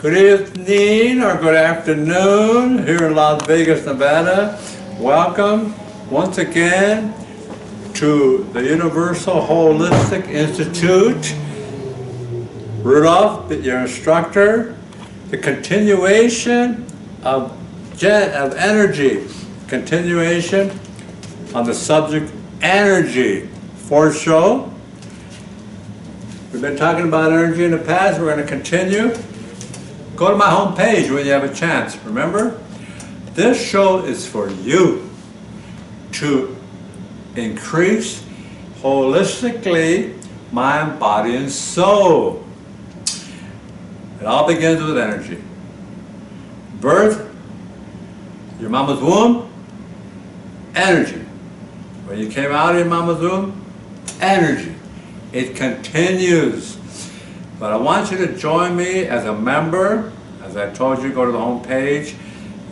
Good evening or good afternoon here in Las Vegas, Nevada. Welcome once again to the Universal Holistic Institute. Rudolph, your instructor, the continuation of energy, continuation on the subject energy. Fourth show. We've been talking about energy in the past. We're going to continue. Go to my home page when you have a chance. Remember, this show is for you to increase holistically mind, body, and soul. It all begins with energy. Birth, your mama's womb, energy. When you came out of your mama's womb, energy. It continues. But I want you to join me as a member. As I told you, go to the home page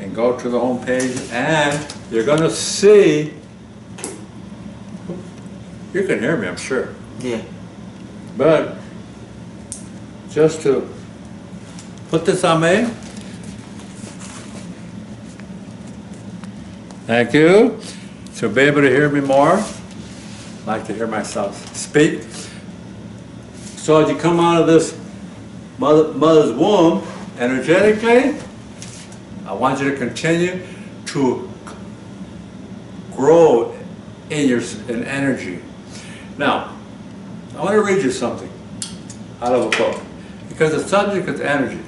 and go to the home page, and you're going to see. You can hear me, I'm sure. Yeah. But just to put this on me. Thank you. To be able to hear me more, I like to hear myself speak. So as you come out of this mother's womb, energetically, I want you to continue to grow in energy. Now, I want to read you something out of a book, because the subject is energy.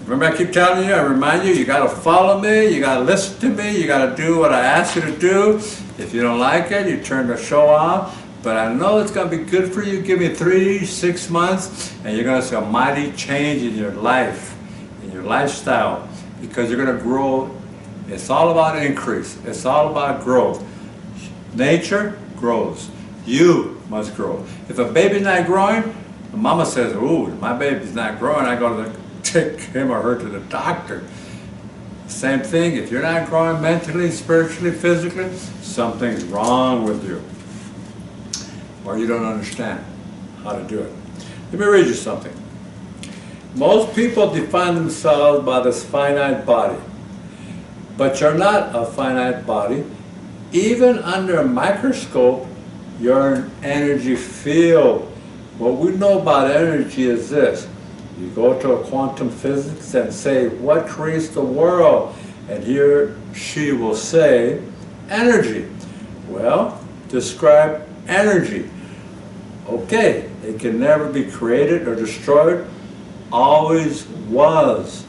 Remember, I keep telling you, I remind you, you got to follow me, you got to listen to me, you got to do what I ask you to do. If you don't like it, you turn the show off. But I know it's going to be good for you. Give me 3-6 months, and you're going to see a mighty change in your life, in your lifestyle, because you're going to grow. It's all about increase. It's all about growth. Nature grows. You must grow. If a baby's not growing, the mama says, "Ooh, my baby's not growing," I go to take him or her to the doctor. Same thing, if you're not growing mentally, spiritually, physically, something's wrong with you. Or you don't understand how to do it. Let me read you something. Most people define themselves by this finite body, but you're not a finite body. Even under a microscope, you're an energy field. What we know about energy is this. You go to a quantum physics and say, what creates the world? And here she will say, energy. Well, describe energy. Okay, it can never be created or destroyed. Always was,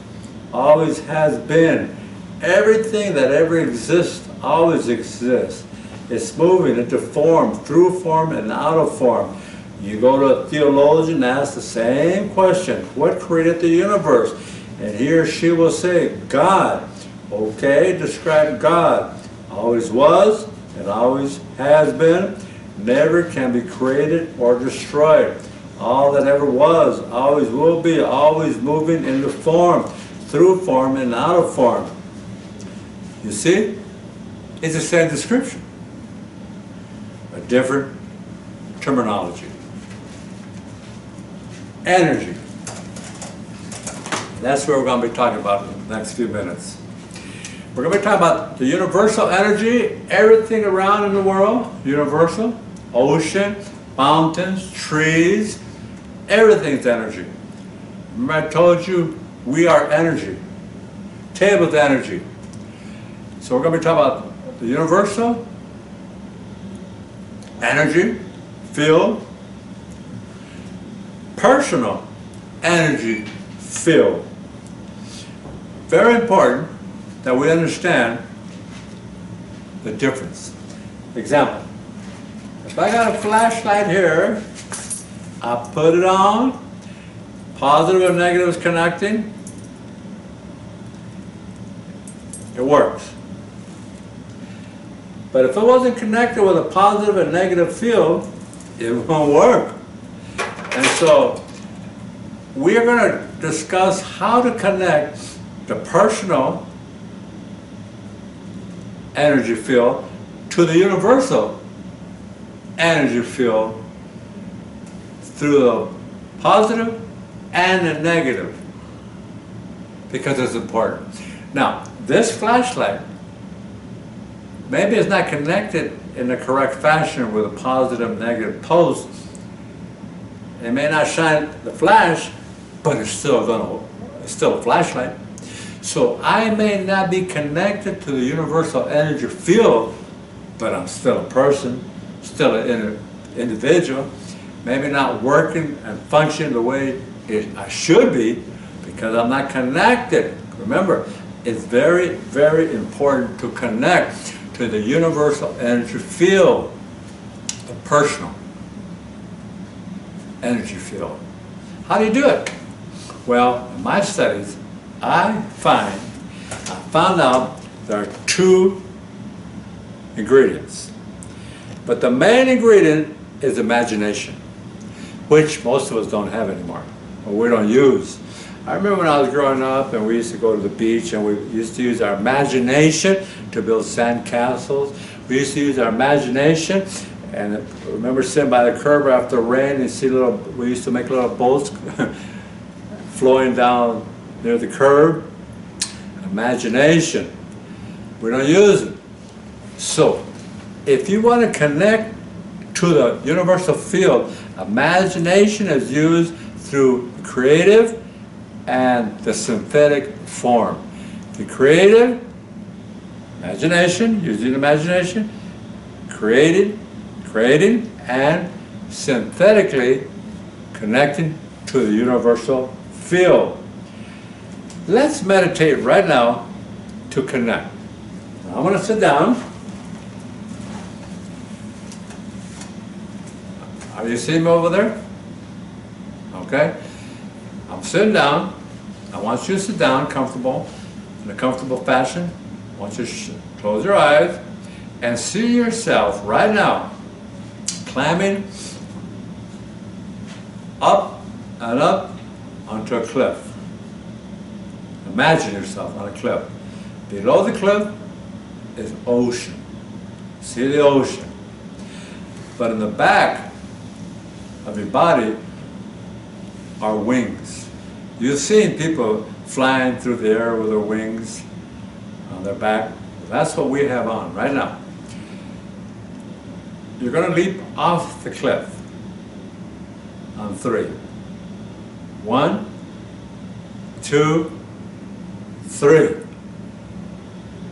always has been. Everything that ever exists always exists. It's moving into form, through form and out of form. You go to a theologian and ask the same question, what created the universe? And he or she will say, God. Okay, describe God. Always was and always has been. Never can be created or destroyed. All that ever was, always will be, always moving into form, through form and out of form. You see? It's the same description. A different terminology. Energy. That's what we're going to be talking about in the next few minutes. We're going to be talking about the universal energy, everything around in the world, universal, ocean, mountains, trees, everything's energy. Remember I told you we are energy. Table's energy. So we're going to be talking about the universal energy, field, personal energy field. Very important that we understand the difference. Example, if I got a flashlight here, I put it on, positive and negative is connecting, it works. But if it wasn't connected with a positive and negative field, it won't work. And so we are going to discuss how to connect the personal energy field to the universal energy field through the positive and the negative. because it's important. Now, this flashlight, maybe it's not connected in the correct fashion with a positive and negative post. It may not shine the flash, but it's still a flashlight. So I may not be connected to the universal energy field, but I'm still a person, still an individual, maybe not working and functioning the way I should be because I'm not connected. Remember, it's very, very important to connect to the universal energy field, the personal energy field. How do you do it? Well, in my studies, I found out there are two ingredients. But the main ingredient is imagination, which most of us don't have anymore, or we don't use. I remember when I was growing up and we used to go to the beach and we used to use our imagination to build sand castles. We used to use our imagination, and I remember sitting by the curb after rain and see we used to make little boats flowing down near the curb. Imagination. We don't use it. So, if you want to connect to the universal field, imagination is used through creative and the synthetic form. The creative, imagination, using imagination, creating, and synthetically connecting to the universal field. Let's meditate right now to connect. Now, I'm going to sit down. Are you seeing me over there? Okay. I'm sitting down. I want you to sit down comfortable, in a comfortable fashion. I want you to close your eyes and see yourself right now climbing up and up onto a cliff. Imagine yourself on a cliff. Below the cliff is ocean. See the ocean. But in the back of your body are wings. You've seen people flying through the air with their wings on their back. That's what we have on right now. You're going to leap off the cliff on 3. 1, 2, 3.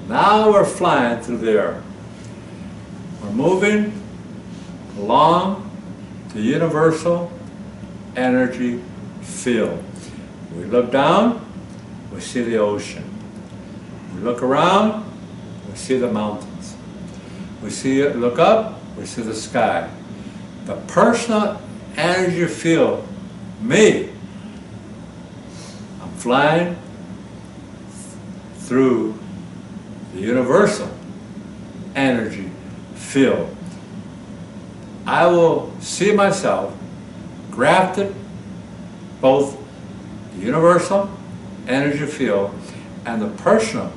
Now we're flying through the air. We're moving along the universal energy field. We look down, we see the ocean. We look around, we see the mountains. Look up, we see the sky. The personal energy field, me, I'm flying through the universal energy field. I will see myself grafted both the universal energy field and the personal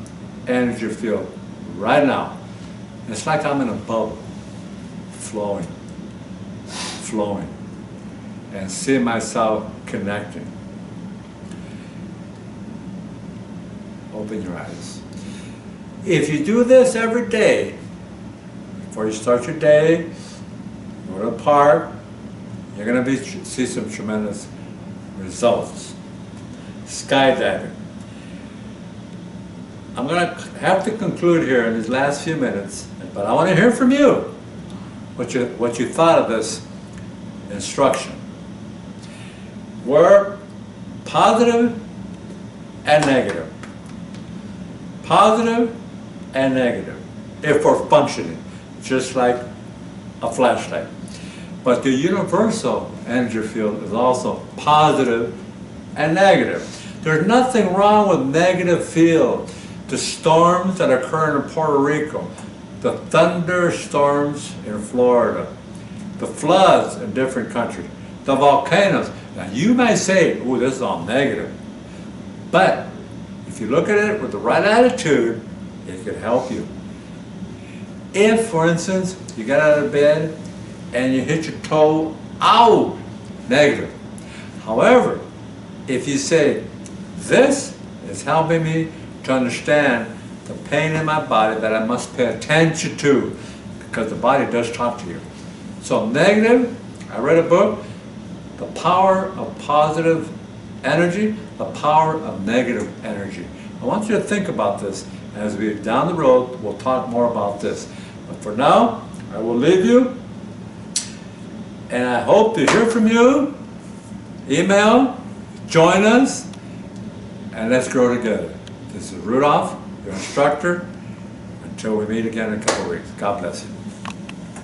energy field right now. It's like I'm in a bubble, flowing, and see myself connecting. Open your eyes. If you do this every day, before you start your day, go to the park, you're going to see some tremendous results. Skydiving. I'm going to have to conclude here in these last few minutes, but I want to hear from you what you thought of this instruction. We're positive and negative. Positive and negative, if we're functioning, just like a flashlight. But the universal energy field is also positive and negative. There's nothing wrong with negative field. The storms that occur in Puerto Rico, the thunderstorms in Florida, the floods in different countries, the volcanoes. Now you may say, oh, this is all negative. But if you look at it with the right attitude, it could help you. If, for instance, you get out of bed and you hit your toe, ow, negative. However, if you say, this It's helping me to understand the pain in my body that I must pay attention to, because the body does talk to you. So negative, I read a book, The Power of Positive Energy, The Power of Negative Energy. I want you to think about this. As we down the road, we'll talk more about this. But for now, I will leave you. And I hope to hear from you. Email, join us, and let's grow together. This is Rudolph, your instructor. Until we meet again in a couple of weeks. God bless you.